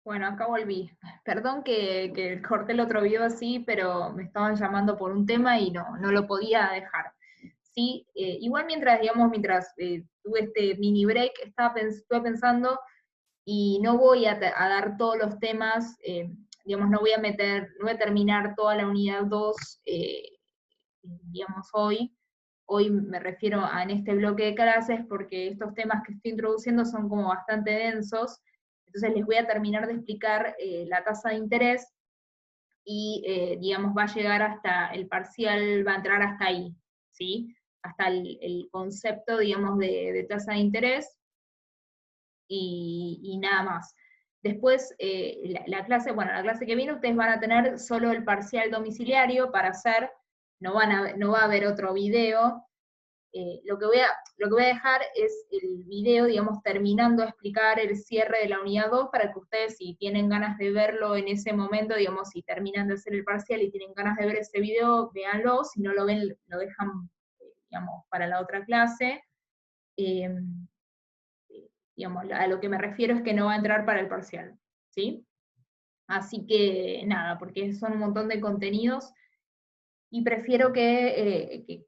Bueno, acá volví. Perdón que corté el otro video así, pero me estaban llamando por un tema y no lo podía dejar. Sí, igual mientras tuve este mini break, estuve pensando y no voy a dar todos los temas, digamos, no voy a terminar toda la unidad 2, digamos, hoy. Hoy me refiero a en este bloque de clases porque estos temas que estoy introduciendo son como bastante densos, entonces les voy a terminar de explicar la tasa de interés y, digamos, va a llegar hasta, el parcial va a entrar hasta ahí, ¿sí? Hasta el concepto, digamos, de tasa de interés y nada más. Después, la clase que viene, ustedes van a tener solo el parcial domiciliario para hacer, no va a haber otro video. Lo que voy a dejar es el video, digamos, terminando de explicar el cierre de la unidad 2 para que ustedes, si tienen ganas de verlo en ese momento, digamos, si terminan de hacer el parcial y tienen ganas de ver ese video, véanlo, si no lo ven, lo dejan, digamos, para la otra clase. Eh, digamos, a lo que me refiero es que no va a entrar para el parcial, ¿sí? Así que nada, porque son un montón de contenidos y prefiero se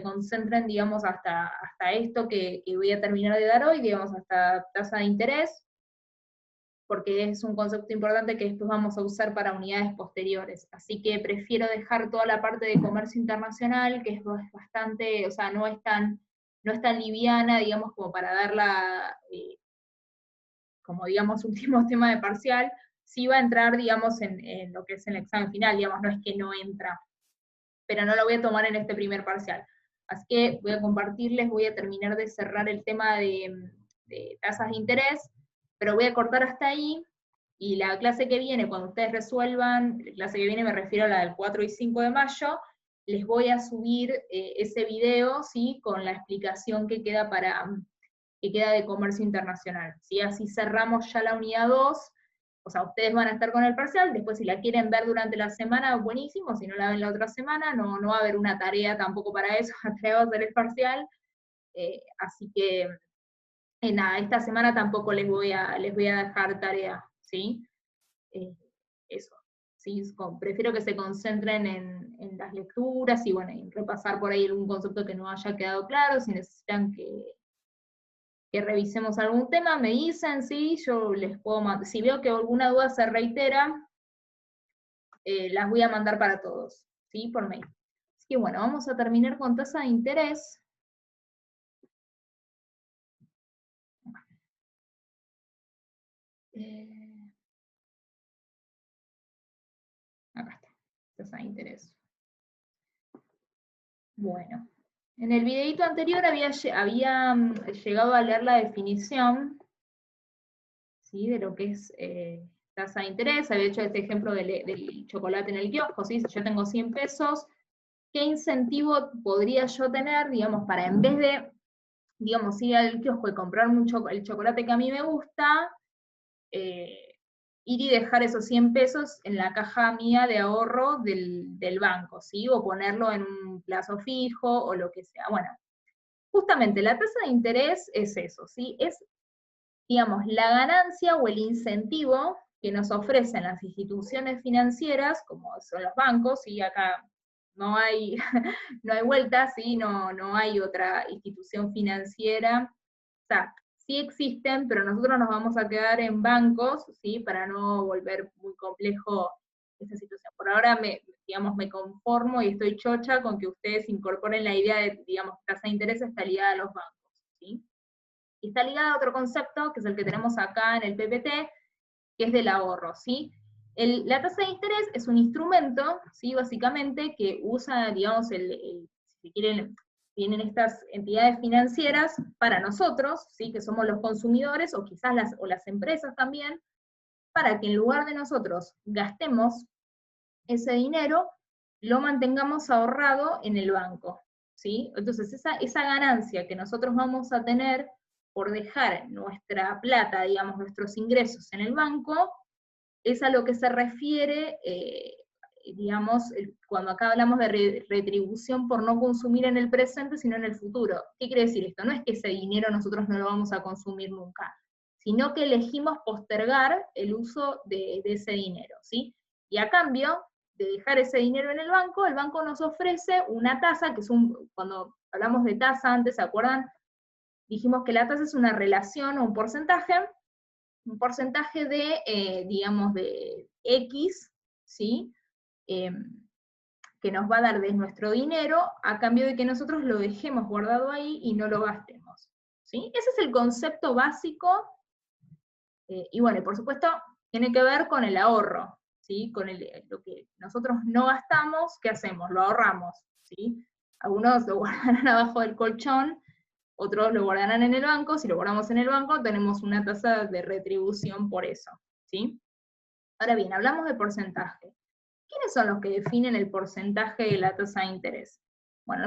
concentren, digamos, hasta esto que voy a terminar de dar hoy, digamos, hasta tasa de interés, porque es un concepto importante que después vamos a usar para unidades posteriores. Así que prefiero dejar toda la parte de comercio internacional, que es bastante, o sea, no es tan liviana, digamos, como para darla, como, digamos, último tema de parcial. Sí va a entrar, digamos, en lo que es el examen final, digamos, no es que no entra, pero no lo voy a tomar en este primer parcial. Así que voy a compartirles, voy a terminar de cerrar el tema de tasas de interés, pero voy a cortar hasta ahí, y la clase que viene, cuando ustedes resuelvan, la clase que viene me refiero a la del 4 y 5 de mayo, les voy a subir ese video, ¿sí? Con la explicación que queda de comercio internacional, ¿sí? Así cerramos ya la unidad 2, o sea, ustedes van a estar con el parcial, después si la quieren ver durante la semana, buenísimo, si no la ven la otra semana, no va a haber una tarea tampoco para eso, va a hacer el parcial, así que, nada, esta semana tampoco les voy a dejar tarea, ¿sí? Eh, eso, ¿sí? Prefiero que se concentren en las lecturas y, bueno, en repasar por ahí algún concepto que no haya quedado claro, si necesitan que revisemos algún tema, me dicen, sí, yo les puedo mandar, si veo que alguna duda se reitera, las voy a mandar para todos, ¿sí? Por mail. Así que bueno, vamos a terminar con tasa de interés. Acá está, tasa de interés. Bueno, en el videito anterior había llegado a leer la definición, ¿sí? De lo que es tasa de interés. Había hecho este ejemplo del chocolate en el kiosco, ¿sí? Si yo tengo 100 pesos, ¿qué incentivo podría yo tener, digamos, para, en vez de, digamos, ir al kiosco y comprar el chocolate que a mí me gusta, ir y dejar esos 100 pesos en la caja mía de ahorro del banco, ¿sí? O ponerlo en un plazo fijo o lo que sea? Bueno, justamente la tasa de interés es eso, ¿sí? Es, digamos, la ganancia o el incentivo que nos ofrecen las instituciones financieras, como son los bancos, y acá no hay, no hay vuelta, ¿sí? No hay otra institución financiera. O sea, sí existen, pero nosotros nos vamos a quedar en bancos, ¿sí? Para no volver muy complejo esta situación. Por ahora digamos, me conformo y estoy chocha con que ustedes incorporen la idea de, digamos, tasa de interés está ligada a los bancos, ¿sí? Y está ligada a otro concepto, que es el que tenemos acá en el PPT, que es del ahorro, ¿sí? La tasa de interés es un instrumento, ¿sí? Básicamente, que usa, digamos, si quieren, tienen estas entidades financieras para nosotros, ¿sí? Que somos los consumidores, o quizás las empresas también, para que en lugar de nosotros gastemos ese dinero, lo mantengamos ahorrado en el banco, ¿sí? Entonces, esa ganancia que nosotros vamos a tener por dejar nuestra plata, digamos, nuestros ingresos en el banco, es a lo que se refiere, digamos, cuando acá hablamos de retribución por no consumir en el presente, sino en el futuro. ¿Qué quiere decir esto? No es que ese dinero nosotros no lo vamos a consumir nunca, sino que elegimos postergar el uso de ese dinero, ¿sí? Y a cambio de dejar ese dinero en el banco nos ofrece una tasa, que es cuando hablamos de tasa antes, ¿se acuerdan? Dijimos que la tasa es una relación o un porcentaje de, digamos, de X, ¿sí? Que nos va a dar de nuestro dinero a cambio de que nosotros lo dejemos guardado ahí y no lo gastemos, ¿sí? Ese es el concepto básico, y bueno, por supuesto, tiene que ver con el ahorro, ¿sí? Con lo que nosotros no gastamos, ¿qué hacemos? Lo ahorramos, ¿sí? Algunos lo guardarán abajo del colchón, otros lo guardarán en el banco. Si lo guardamos en el banco, tenemos una tasa de retribución por eso, ¿sí? Ahora bien, hablamos de porcentaje. ¿Quiénes son los que definen el porcentaje de la tasa de interés? Bueno,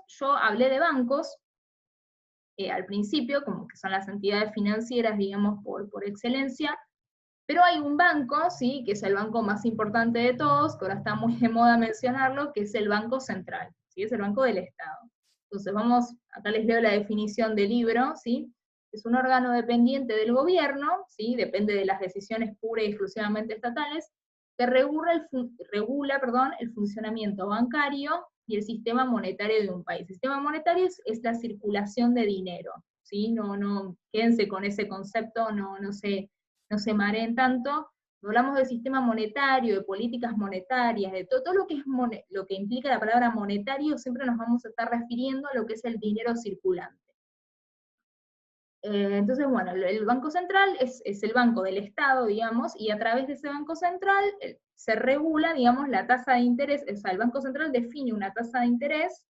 yo hablé de bancos al principio, como que son las entidades financieras, digamos, por excelencia, pero hay un banco, ¿sí? Que es el banco más importante de todos, que ahora está muy de moda mencionarlo, que es el Banco Central, ¿sí? Es el Banco del Estado. Entonces acá les leo la definición del libro, ¿sí? Es un órgano dependiente del gobierno, ¿sí? Depende de las decisiones pura y exclusivamente estatales, que regula el funcionamiento bancario y el sistema monetario de un país. El sistema monetario es la circulación de dinero, ¿sí? No, quédense con ese concepto, no se mareen tanto. Hablamos del sistema monetario, de políticas monetarias, de todo lo que es lo que implica la palabra monetario, siempre nos vamos a estar refiriendo a lo que es el dinero circulante. Entonces, bueno, el Banco Central es el banco del Estado, digamos, y a través de ese Banco Central se regula, digamos, la tasa de interés. O sea, el Banco Central define una tasa de interés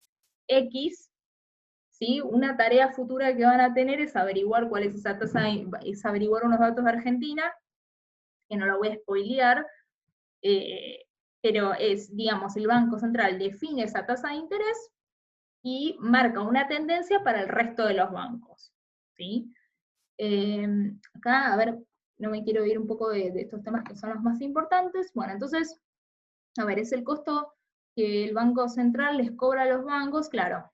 X, ¿sí? Una tarea futura que van a tener es averiguar cuál es esa tasa, es averiguar unos datos de Argentina, que no lo voy a spoilear, pero digamos, el Banco Central define esa tasa de interés y marca una tendencia para el resto de los bancos, ¿sí? Acá, a ver, no me quiero ir un poco de estos temas que son los más importantes. Bueno, entonces, a ver, es el costo que el Banco Central les cobra a los bancos, claro,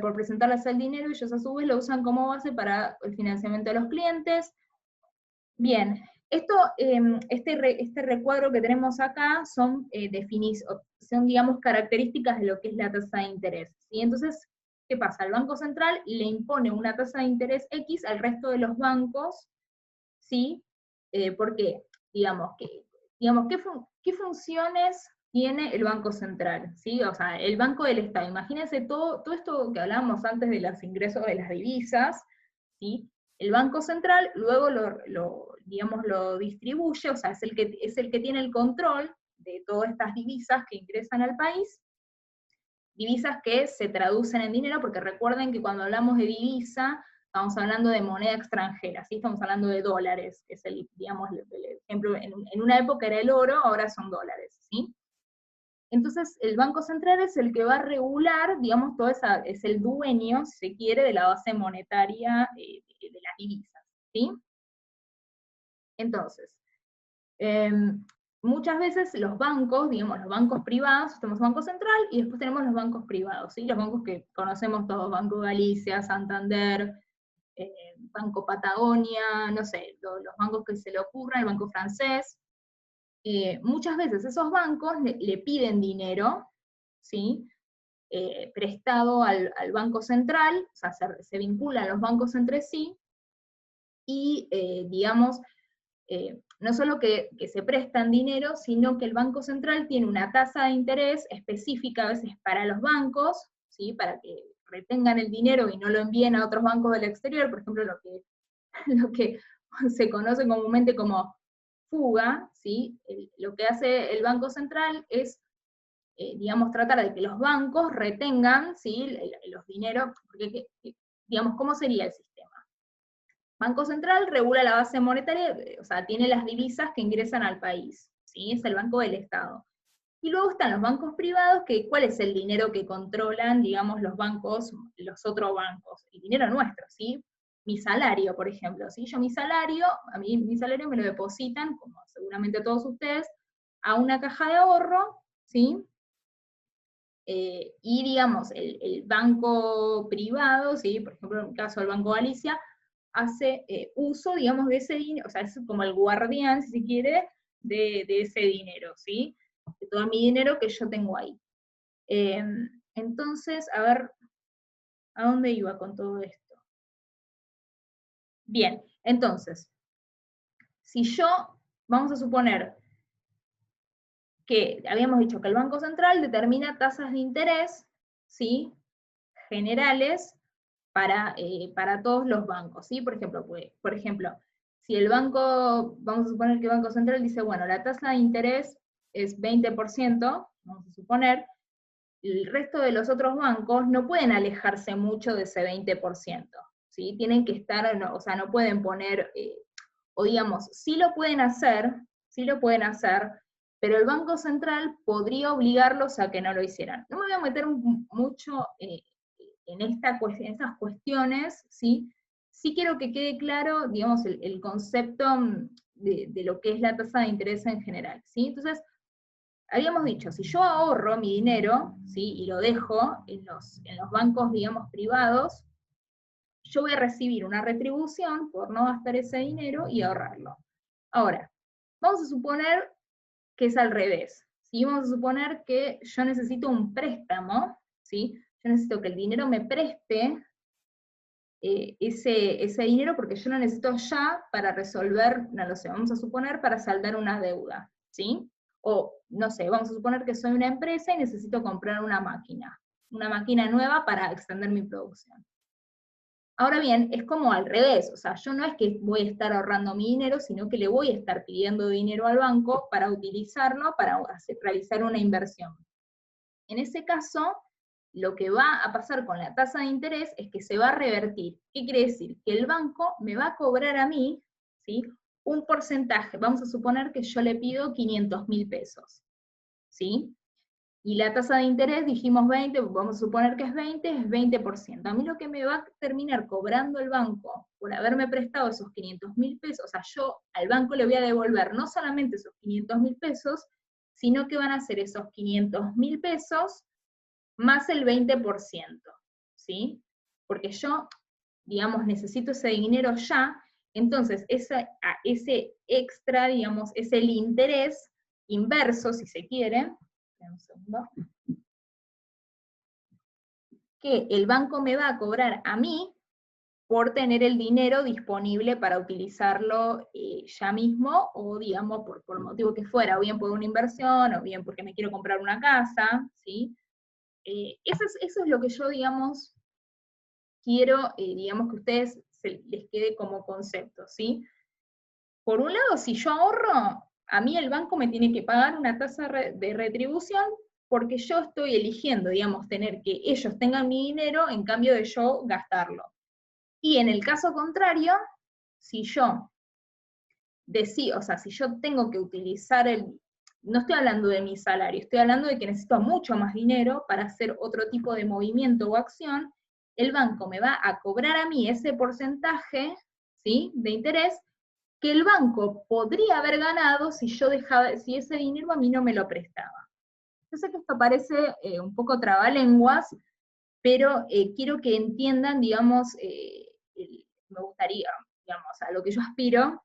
por presentarles el dinero, ellos a su vez lo usan como base para el financiamiento de los clientes. Bien, este recuadro que tenemos acá son, digamos, características de lo que es la tasa de interés, ¿sí? Entonces, ¿qué pasa? El Banco Central le impone una tasa de interés X al resto de los bancos, ¿sí? ¿Por qué? Digamos, ¿qué funciones tiene el Banco Central? ¿Sí? O sea, el Banco del Estado. Imagínense todo esto que hablábamos antes de los ingresos de las divisas, ¿sí? El Banco Central luego digamos, lo distribuye, o sea, es el que tiene el control de todas estas divisas que ingresan al país, divisas que se traducen en dinero, porque recuerden que cuando hablamos de divisa, estamos hablando de moneda extranjera, ¿sí? Estamos hablando de dólares, que es digamos, el ejemplo, en una época era el oro, ahora son dólares, ¿sí? Entonces, el Banco Central es el que va a regular, digamos, es el dueño, si se quiere, de la base monetaria de las divisas, ¿sí? Entonces, muchas veces los bancos, digamos, los bancos privados, tenemos Banco Central y después tenemos los bancos privados, ¿sí? Los bancos que conocemos todos, Banco Galicia, Santander, Banco Patagonia, no sé, los bancos que se le ocurran, el Banco Francés. Muchas veces esos bancos le piden dinero, ¿sí? Prestado al Banco Central, o sea, se vinculan los bancos entre sí, y digamos, no solo que se prestan dinero, sino que el Banco Central tiene una tasa de interés específica a veces para los bancos, ¿sí? Para que retengan el dinero y no lo envíen a otros bancos del exterior, por ejemplo, lo que se conoce comúnmente como fuga, ¿sí? Lo que hace el Banco Central es, digamos, tratar de que los bancos retengan, ¿sí? Los dineros, porque, digamos, ¿cómo sería el sistema? Banco Central regula la base monetaria, o sea, tiene las divisas que ingresan al país, ¿sí? Es el Banco del Estado. Y luego están los bancos privados, que ¿cuál es el dinero que controlan, digamos, los bancos, los otros bancos? El dinero nuestro, ¿sí? Mi salario, por ejemplo, ¿sí? A mí mi salario me lo depositan, como seguramente todos ustedes, a una caja de ahorro, ¿sí? Y digamos, el banco privado, ¿sí? Por ejemplo, en el caso del Banco Galicia, hace uso, digamos, de ese dinero, o sea, es como el guardián, si se quiere, de ese dinero, ¿sí? De todo mi dinero que yo tengo ahí. Entonces, a ver, ¿a dónde iba con todo esto? Bien, entonces, si yo, vamos a suponer que habíamos dicho que el Banco Central determina tasas de interés, ¿sí? Generales para todos los bancos, ¿sí? Por ejemplo, si el banco, vamos a suponer que el Banco Central dice, bueno, la tasa de interés es 20%, vamos a suponer, el resto de los otros bancos no pueden alejarse mucho de ese 20%, ¿sí? Tienen que estar, o sea, no pueden poner, o digamos, sí lo pueden hacer, pero el Banco Central podría obligarlos a que no lo hicieran. No me voy a meter mucho en estas cuestiones, ¿sí? Sí quiero que quede claro, digamos, el concepto de lo que es la tasa de interés en general, ¿sí? Entonces, habíamos dicho, si yo ahorro mi dinero, ¿sí? Y lo dejo en los bancos, digamos, privados, yo voy a recibir una retribución por no gastar ese dinero y ahorrarlo. Ahora, vamos a suponer que es al revés, ¿sí? Vamos a suponer que yo necesito un préstamo, ¿sí? Yo necesito que el dinero me preste ese dinero porque yo lo necesito ya para resolver, no lo sé, vamos a suponer para saldar una deuda, ¿sí? O, no sé, vamos a suponer que soy una empresa y necesito comprar una máquina nueva para extender mi producción. Ahora bien, es como al revés, o sea, yo no es que voy a estar ahorrando mi dinero, sino que le voy a estar pidiendo dinero al banco para utilizarlo, para realizar una inversión. En ese caso, lo que va a pasar con la tasa de interés es que se va a revertir. ¿Qué quiere decir? Que el banco me va a cobrar a mí, ¿sí? Un porcentaje, vamos a suponer que yo le pido 500.000 pesos, ¿sí? Y la tasa de interés, dijimos 20, vamos a suponer que es 20%. A mí lo que me va a terminar cobrando el banco por haberme prestado esos 500.000 pesos, o sea, yo al banco le voy a devolver no solamente esos 500.000 pesos, sino que van a ser esos 500.000 pesos más el 20%, ¿sí? Porque yo, digamos, necesito ese dinero ya, entonces ese extra, digamos, es el interés inverso, si se quiere, un segundo, que el banco me va a cobrar a mí por tener el dinero disponible para utilizarlo ya mismo, o digamos, por motivo que fuera, o bien por una inversión, o bien porque me quiero comprar una casa, ¿sí? Eso es lo que yo, digamos, quiero, digamos, que a ustedes les quede como concepto, ¿sí? Por un lado, si yo ahorro, a mí el banco me tiene que pagar una tasa de retribución porque yo estoy eligiendo, digamos, tener que ellos tengan mi dinero en cambio de yo gastarlo. Y en el caso contrario, si yo decido, o sea, si yo tengo que utilizar no estoy hablando de mi salario, estoy hablando de que necesito mucho más dinero para hacer otro tipo de movimiento o acción, el banco me va a cobrar a mí ese porcentaje, ¿sí?, de interés, que el banco podría haber ganado si yo dejaba, si ese dinero a mí no me lo prestaba. Yo sé que esto parece un poco trabalenguas, pero quiero que entiendan, digamos, me gustaría, digamos, a lo que yo aspiro,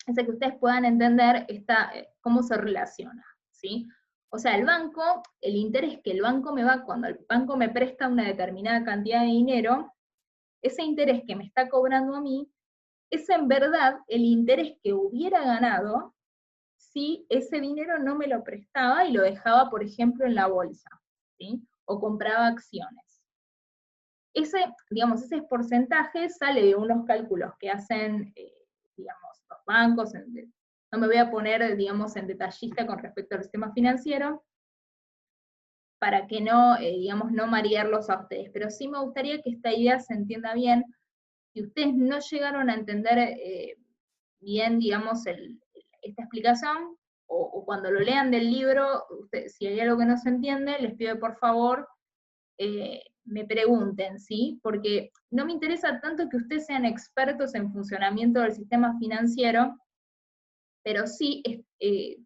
es a que ustedes puedan entender cómo se relaciona, ¿sí? O sea, el banco, el interés que el banco me va, cuando el banco me presta una determinada cantidad de dinero, ese interés que me está cobrando a mí, es en verdad el interés que hubiera ganado si ese dinero no me lo prestaba y lo dejaba, por ejemplo, en la bolsa, ¿sí? O compraba acciones. Digamos, ese porcentaje sale de unos cálculos que hacen, digamos, los bancos, no me voy a poner, digamos, en detallista con respecto al sistema financiero, para que no, digamos, no marearlos a ustedes, pero sí me gustaría que esta idea se entienda bien. Si ustedes no llegaron a entender bien, digamos, esta explicación, o cuando lo lean del libro, si hay algo que no se entiende, les pido por favor me pregunten, ¿sí? Porque no me interesa tanto que ustedes sean expertos en funcionamiento del sistema financiero, pero sí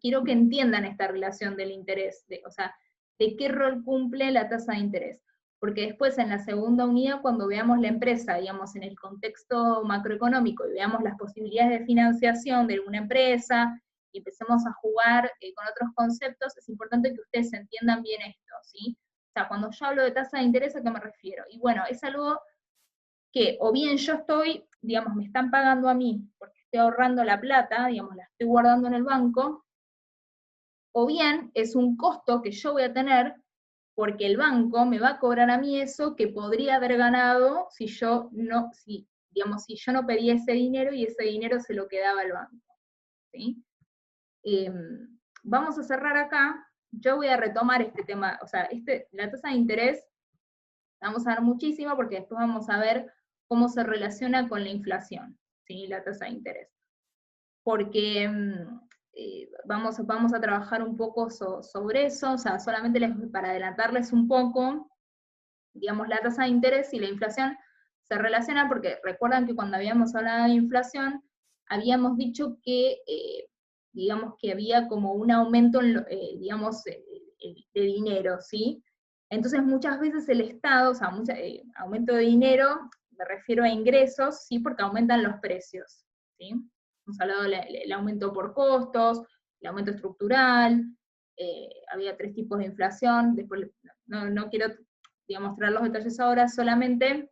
quiero que entiendan esta relación del interés, o sea, de qué rol cumple la tasa de interés. porque después en la segunda unidad, cuando veamos la empresa, digamos, en el contexto macroeconómico, y veamos las posibilidades de financiación de una empresa, y empecemos a jugar con otros conceptos, es importante que ustedes entiendan bien esto, ¿sí? O sea, cuando yo hablo de tasa de interés, ¿a qué me refiero? Y bueno, es algo que o bien yo estoy, digamos, me están pagando a mí, porque estoy ahorrando la plata, digamos, la estoy guardando en el banco, o bien es un costo que yo voy a tener porque el banco me va a cobrar a mí eso que podría haber ganado si yo no, digamos, si yo no pedía ese dinero y ese dinero se lo quedaba el banco, ¿sí? Vamos a cerrar acá, yo voy a retomar este tema, o sea, la tasa de interés, vamos a ver muchísimo porque después vamos a ver cómo se relaciona con la inflación, ¿sí? La tasa de interés. Porque vamos a trabajar un poco sobre eso, o sea, solamente para adelantarles un poco, digamos, la tasa de interés y la inflación se relacionan porque recuerdan que cuando habíamos hablado de inflación, habíamos dicho que, digamos, que había como un aumento, digamos, de dinero, ¿sí? Entonces muchas veces el Estado, o sea, aumento de dinero, me refiero a ingresos, ¿sí? Porque aumentan los precios, ¿sí? Hemos hablado del aumento por costos, el aumento estructural, había 3 tipos de inflación, después no quiero, digamos, traer los detalles ahora, solamente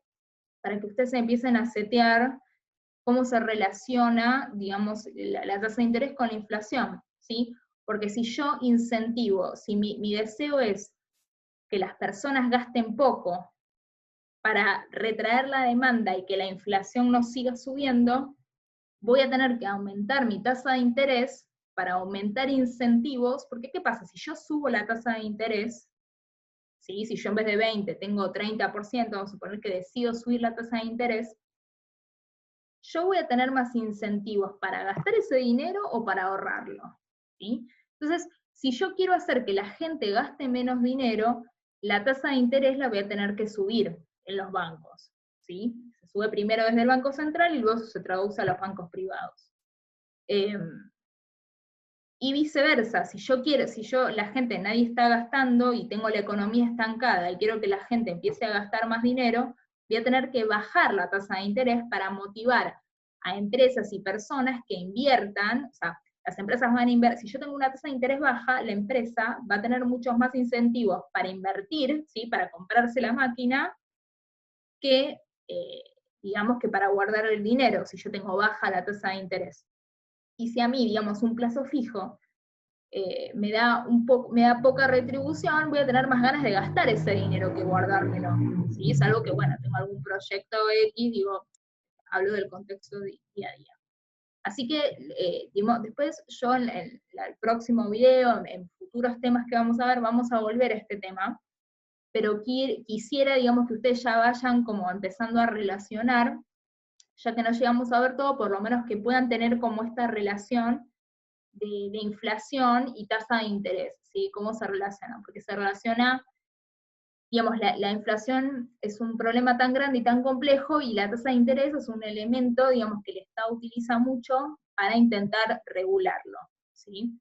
para que ustedes empiecen a setear cómo se relaciona, digamos, la tasa de interés con la inflación, ¿sí? Porque si yo incentivo, si mi deseo es que las personas gasten poco para retraer la demanda y que la inflación no siga subiendo, voy a tener que aumentar mi tasa de interés para aumentar incentivos, porque ¿qué pasa? Si yo subo la tasa de interés, ¿sí? Si yo en vez de 20 tengo 30%, vamos a suponer que decido subir la tasa de interés, yo voy a tener más incentivos para gastar ese dinero o para ahorrarlo, ¿sí? Entonces, si yo quiero hacer que la gente gaste menos dinero, la tasa de interés la voy a tener que subir en los bancos, ¿sí? Se sube primero desde el Banco Central y luego se traduce a los bancos privados. Y viceversa, si la gente, nadie está gastando y tengo la economía estancada y quiero que la gente empiece a gastar más dinero, voy a tener que bajar la tasa de interés para motivar a empresas y personas que inviertan, o sea, las empresas van a invertir, si yo tengo una tasa de interés baja, la empresa va a tener muchos más incentivos para invertir, ¿sí? Para comprarse la máquina, que, digamos, que para guardar el dinero, si yo tengo baja la tasa de interés. Y si a mí, digamos, un plazo fijo me da poca retribución, voy a tener más ganas de gastar ese dinero que guardármelo. ¿Sí? Es algo que, bueno, tengo algún proyecto X, digo, hablo del contexto de día a día. Así que, después yo en el próximo video, en futuros temas que vamos a ver, vamos a volver a este tema, pero quisiera, digamos, que ustedes ya vayan como empezando a relacionar, ya que no llegamos a ver todo, por lo menos que puedan tener como esta relación de inflación y tasa de interés, ¿sí? ¿Cómo se relaciona? Porque se relaciona, digamos, la inflación es un problema tan grande y tan complejo, y la tasa de interés es un elemento, digamos, que el Estado utiliza mucho para intentar regularlo, ¿sí?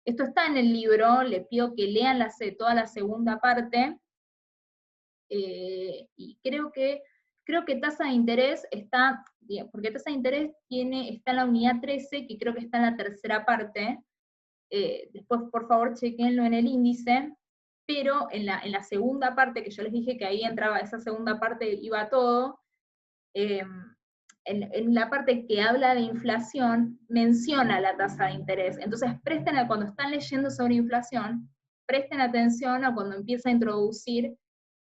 Esto está en el libro, les pido que lean toda la segunda parte, y creo que tasa de interés está, porque tasa de interés está en la unidad 13, que creo que está en la tercera parte. Después, por favor, chequenlo en el índice, pero en la segunda parte, que yo les dije que ahí entraba, esa segunda parte iba todo, en la parte que habla de inflación, menciona la tasa de interés. Entonces, cuando están leyendo sobre inflación, presten atención a cuando empieza a introducir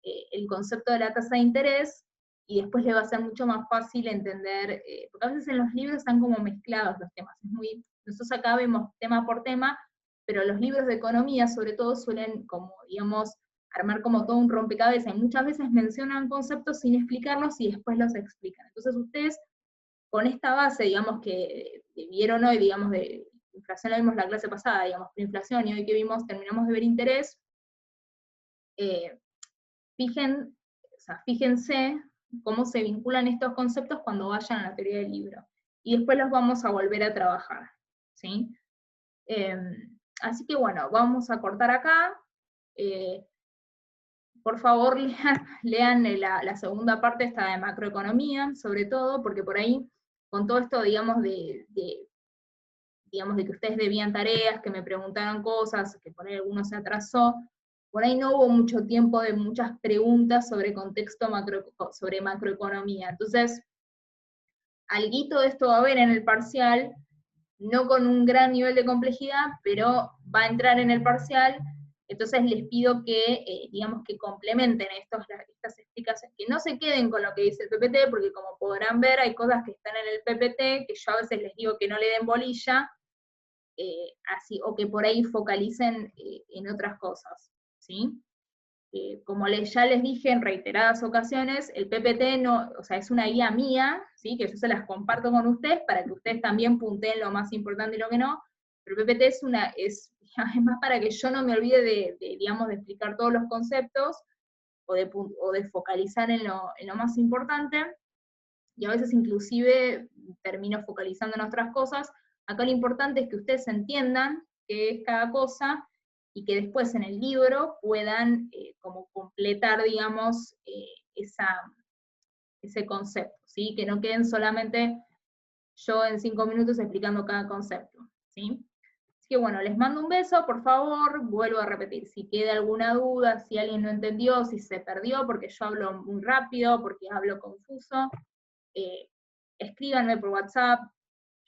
el concepto de la tasa de interés, y después le va a ser mucho más fácil entender, porque a veces en los libros están como mezclados los temas, nosotros acá vemos tema por tema, pero los libros de economía sobre todo suelen como, digamos, armar como todo un rompecabezas, y muchas veces mencionan conceptos sin explicarlos y después los explican. Entonces ustedes, con esta base, digamos, que vieron hoy, digamos, de inflación la vimos la clase pasada, digamos, inflación, y hoy que terminamos de ver interés, fíjense cómo se vinculan estos conceptos cuando vayan a la teoría del libro. Y después los vamos a volver a trabajar, ¿sí? Así que bueno, vamos a cortar acá. por favor lean la segunda parte, esta de macroeconomía, sobre todo, porque por ahí, con todo esto, digamos, digamos, de que ustedes debían tareas, que me preguntaron cosas, que por ahí alguno se atrasó, por ahí no hubo mucho tiempo de muchas preguntas sobre contexto sobre macroeconomía. Entonces, alguito de esto va a haber en el parcial, no con un gran nivel de complejidad, pero va a entrar en el parcial. Entonces les pido que, digamos, que complementen estas explicaciones, que no se queden con lo que dice el PPT, porque como podrán ver, hay cosas que están en el PPT, que yo a veces les digo que no le den bolilla, así, o que por ahí focalicen en otras cosas, ¿sí? Como ya les dije en reiteradas ocasiones, el PPT no, o sea, es una guía mía, ¿sí? Que yo se las comparto con ustedes para que ustedes también punteen lo más importante y lo que no, pero el PPT es más para que yo no me olvide digamos, de explicar todos los conceptos, o de focalizar en lo más importante, y a veces inclusive termino focalizando en otras cosas. Acá lo importante es que ustedes entiendan qué es cada cosa, y que después en el libro puedan como completar, digamos, ese concepto, ¿sí? Que no queden solamente yo en 5 minutos explicando cada concepto, ¿sí? Así que bueno, les mando un beso, por favor, vuelvo a repetir, si queda alguna duda, si alguien no entendió, si se perdió, porque yo hablo muy rápido, porque hablo confuso, escríbanme por WhatsApp,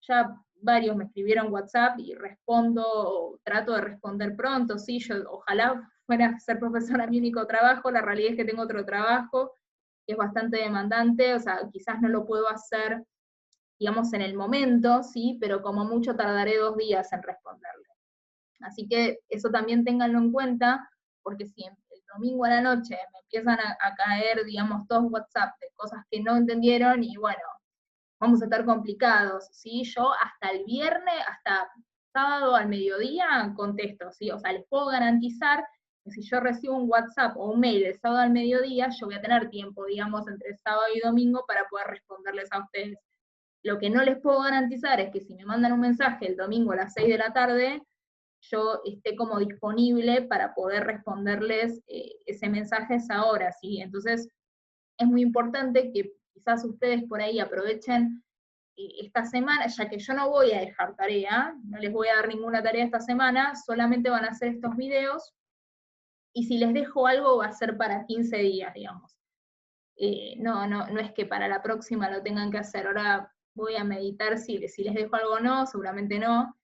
ya varios me escribieron WhatsApp y respondo, trato de responder pronto, sí, yo ojalá fuera a ser profesora mi único trabajo, la realidad es que tengo otro trabajo que es bastante demandante, o sea, quizás no lo puedo hacer, digamos, en el momento, sí, pero como mucho tardaré 2 días en responderle. Así que eso también ténganlo en cuenta, porque si el domingo a la noche me empiezan a caer, digamos, todos WhatsApp de cosas que no entendieron, y bueno, vamos a estar complicados, ¿sí? Yo hasta el viernes, hasta sábado al mediodía contesto, ¿sí? O sea, les puedo garantizar que si yo recibo un WhatsApp o un mail el sábado al mediodía, yo voy a tener tiempo, digamos, entre sábado y domingo para poder responderles a ustedes. Lo que no les puedo garantizar es que si me mandan un mensaje el domingo a las 6 de la tarde, yo esté como disponible para poder responderles ese mensaje a esa hora, ¿sí? Entonces, es muy importante que quizás ustedes por ahí aprovechen esta semana, ya que yo no voy a dejar tarea, no les voy a dar ninguna tarea esta semana, solamente van a hacer estos videos, y si les dejo algo va a ser para 15 días, digamos. No es que para la próxima lo tengan que hacer, ahora voy a meditar si les dejo algo o no, seguramente no,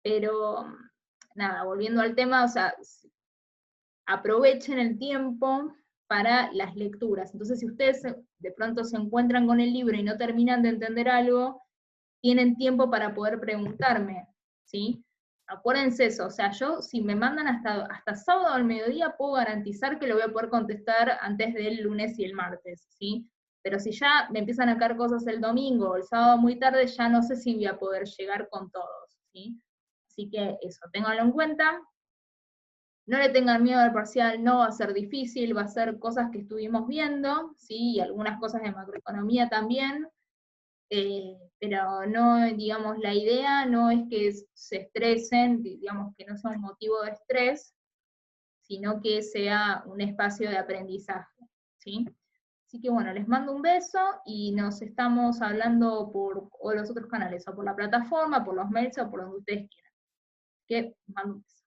pero nada, volviendo al tema, o sea, aprovechen el tiempo para las lecturas. Entonces, si ustedes de pronto se encuentran con el libro y no terminan de entender algo, tienen tiempo para poder preguntarme, ¿sí? Acuérdense eso, o sea, yo si me mandan hasta sábado al mediodía, puedo garantizar que lo voy a poder contestar antes del lunes y el martes, ¿sí? Pero si ya me empiezan a caer cosas el domingo o el sábado muy tarde, ya no sé si voy a poder llegar con todos, ¿sí? Así que eso, ténganlo en cuenta. No le tengan miedo al parcial, no va a ser difícil, va a ser cosas que estuvimos viendo, ¿sí? Y algunas cosas de macroeconomía también, pero no, digamos, la idea no es que se estresen, digamos, que no sea un motivo de estrés, sino que sea un espacio de aprendizaje, ¿sí? Así que bueno, les mando un beso y nos estamos hablando por o los otros canales, o por la plataforma, por los mails, o por donde ustedes quieran. Que mando un beso.